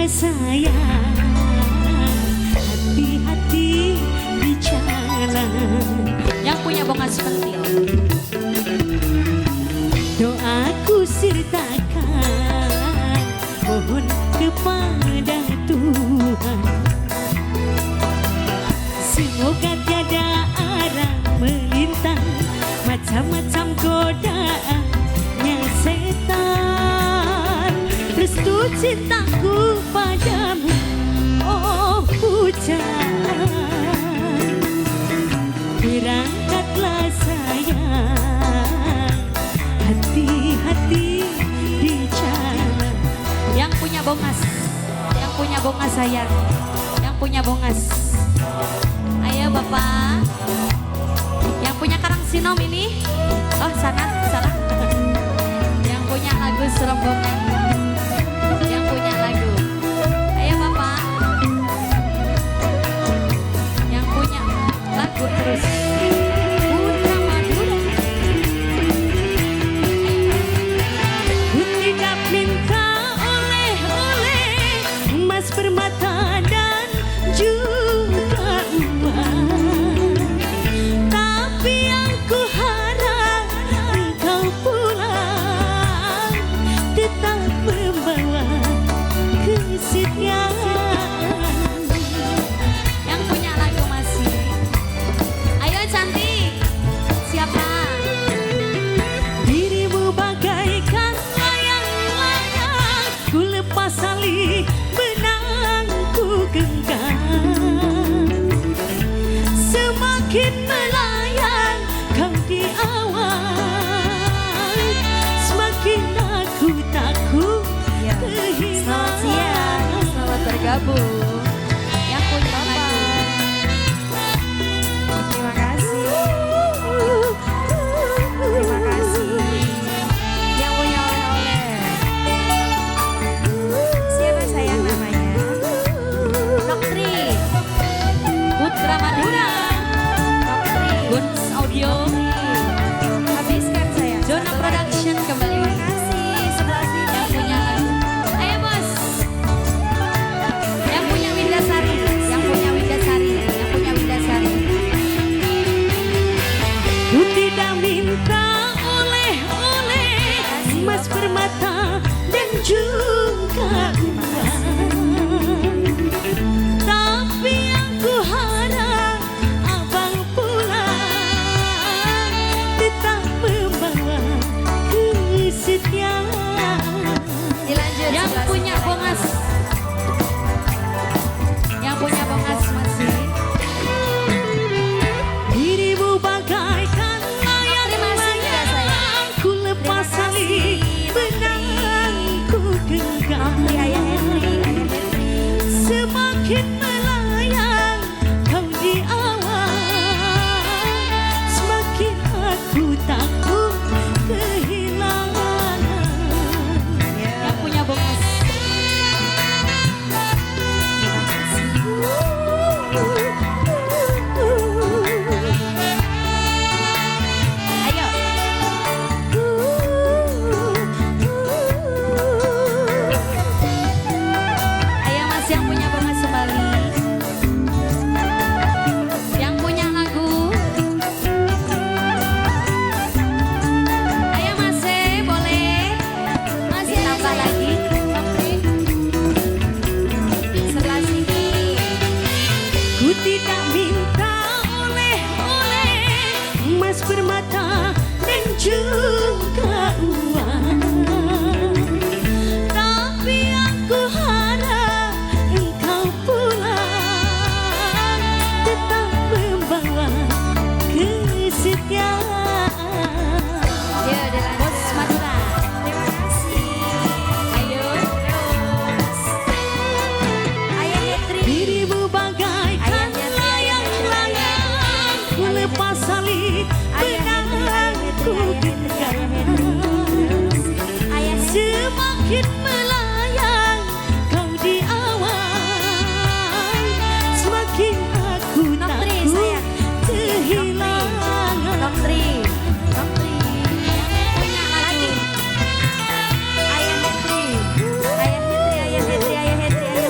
sayang, hati-hati di jalan. Yang punya bongas pentil. Doaku sertakan, mohon kepada Tuhan, semoga tiada arang melintang, macam-macam godaannya setan. Restu cintaku padamu, oh hujan, berangkatlah sayang, hati-hati di jalan. Yang punya bongas sayang, yang punya bongas. Ayo Bapak. Yang punya karang sinom ini. Oh sana. Yang punya lagu serombongan. Yang punya lagu. Ayo Bapak. Yang punya lagu terus. Putra Madura. Ku tidak minta oleh-oleh emas permata dan juga uang, tapi yang ku harap engkau pulang tetap membawa kesetiaan. Yang punya lagu masih. Ayo cantik. Siapa? Dirimu bagaikan layang-layang, ku lepas tali benang ku genggam. Semakin melayang kau di awan, semakin aku takut Selamat siang, kehilangan. selamat bergabung. Yang punya lagu. Terima kasih. Terima kasih. Yang punya oleh-oleh. Siapa sayang namanya? Doktri. Putra Madura. Doktri. Guns Audio. Habiskan sayang. Zona Production kembali. Terima kasih. Sebelah sini. Yang punya lagu. Ayo bos. Yang punya Windasari. Yang punya Windasari. Yang punya Windasari. Ku tidak minta oleh-oleh emas permata dan juga uang, tapi yang ku harap abang pulang tetap membawa kesetiaan. Dilanjut. Yang sebelah punya sini. bongas. Yang punya bongas masih. Dirimu bagaikan Terima kasih ya, sayang. layang-layang, ku lepas Terima tali kasih. benang ku genggam. Ayah Henry, Ayah Henry. Semakin melayang kau di awan, semakin aku takut kehilangan. Yang punya bongas. Ayo. Ayo mas yang punya bongas kembali. Yang punya lagu. Ayo mas boleh. Masih tambah lagi. Sebelah sini. Ku tidak minta oleh-oleh emas permata dan juga uang, tapi aku harap engkau pulang tetap membawa kesetiaan. Yo, dilanjut. Bos Madura. Terima kasih. Ayo terus. Ayah Hetri. Dirimu bagaikan Ayahnya layang-layang, ku lepas tali benang ku genggam. Semakin melayang kau di awan, semakin aku Doktri, takut sayang. kehilangan. Doktri. Doktri. Punya lagi. Ayah Hetri. Ayah Hetri, Ayah Hetri, Ayah Hetri, Ayah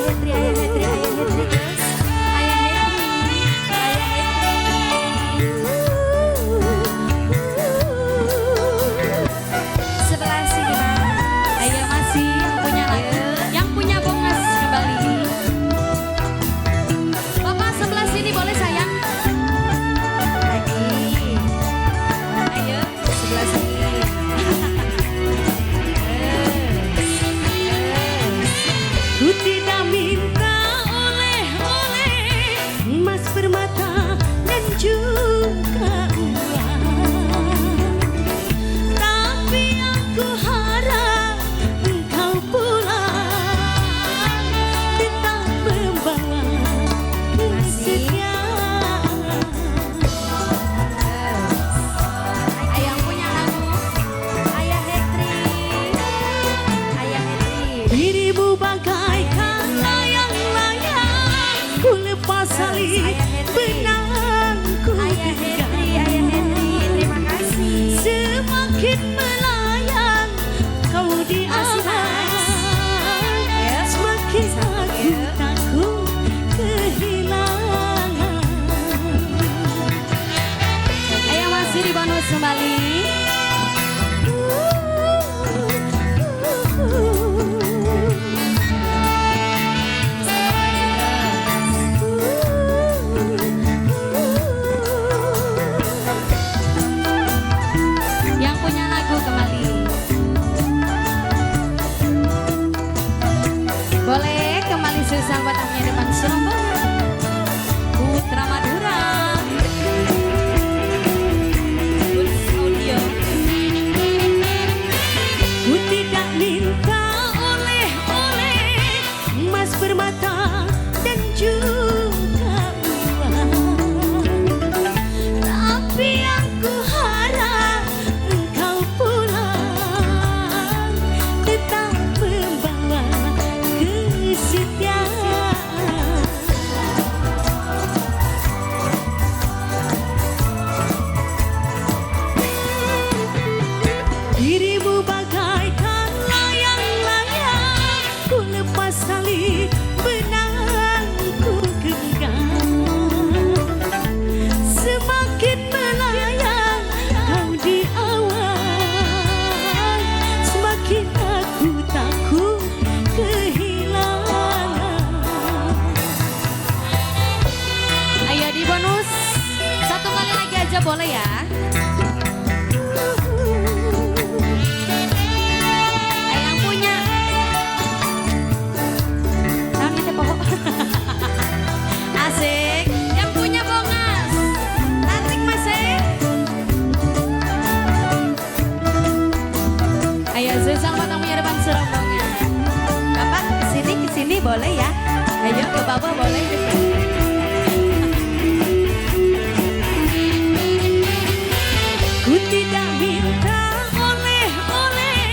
Sesang Batamnya depan Surabaya, Putra Madura, Guns Audio. Ku tidak minta oleh-oleh emas bermata dan juga uang, tapi yang ku harap engkau pulang tetap membawa kesetiaan. Dirimu bagaikan layang-layang, ku lepas tali benang ku genggam. Semakin melayang kau di awan, semakin aku takut kehilangan. Ayo di bonus, satu kali lagi aja boleh ya. Yang punya tahun itu pokok. Asik. Yang punya bongas tarik masih. Ayo Sesang Batamnya depan Surabaya. Bapak kesini boleh ya. Ayo ke bawah boleh. Ku tidak minta oleh-oleh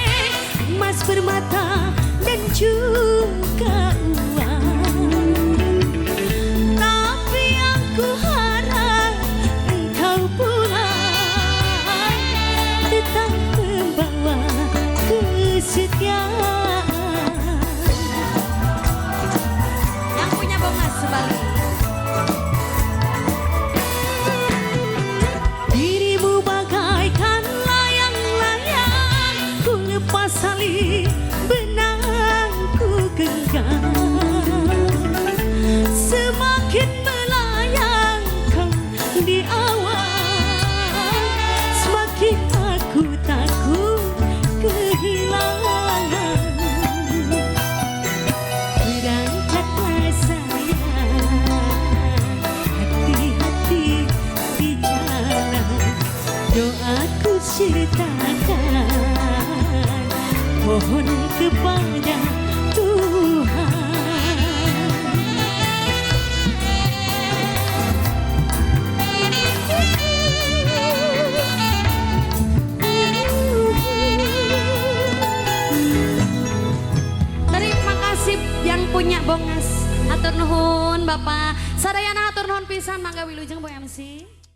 emas bermata dan juga uang, tapi yang ku harap engkau pulang tetap membawa kesetiaan. Yang punya bongas sebalik. Dirimu bagaikan layang-layang, ku lepas tali benang ku genggam. Semakin melayang kau di awan, semakin aku takut kehilangan. Berangkatlah sayang, hati-hati di jalan, doaku sertakan, mohon kepada Tuhan. Terima kasih yang punya bongas. Hatur nuhun Bapak. Sadayana hatur nuhun pisan mangga wilujeng Boy MC.